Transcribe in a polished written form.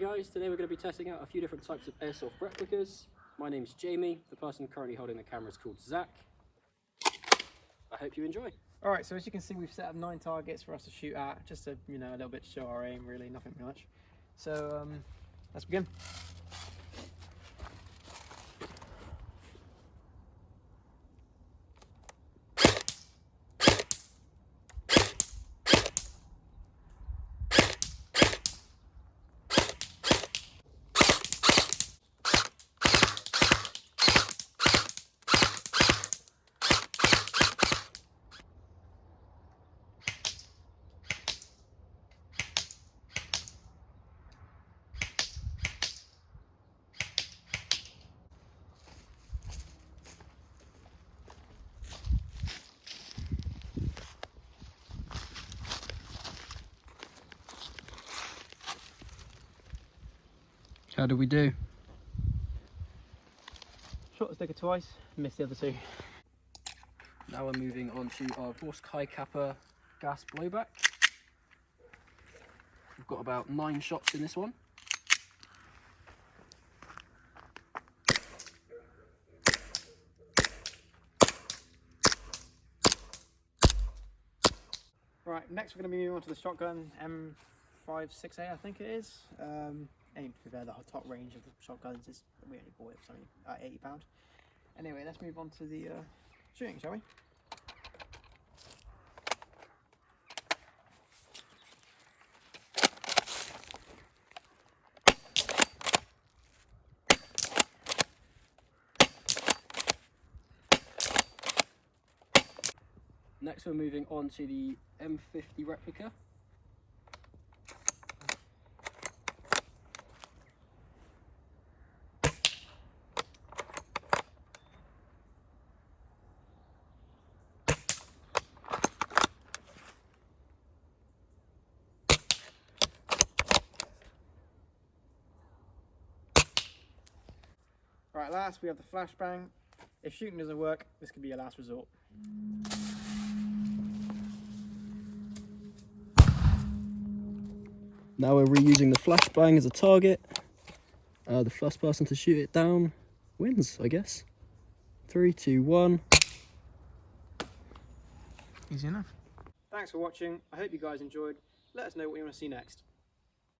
guys, today we're going to be testing out a few different types of airsoft replicas. My name's Jamie, the person currently holding the camera is called Zach. I hope you enjoy. Alright, so as you can see we've set up 9 targets for us to shoot at, just to, a little bit to show our aim really, nothing much. So let's begin. How do we do? Shot the sticker twice, missed the other 2. Now we're moving on to our Vorsk High Kappa gas blowback. We've got about 9 shots in this one. Right, next we're going to be moving on to the shotgun M56A, I think it is. Aim to be fair, the top range of the shotguns is, we only bought it for something £80. Anyway, let's move on to the shooting, shall we? Next we're moving on to the M50 replica. Right, last we have the flashbang. If shooting doesn't work, this could be your last resort. Now we're reusing the flashbang as a target. The first person to shoot it down wins, I guess. 3, 2, 1. Easy enough. Thanks for watching. I hope you guys enjoyed. Let us know what you want to see next.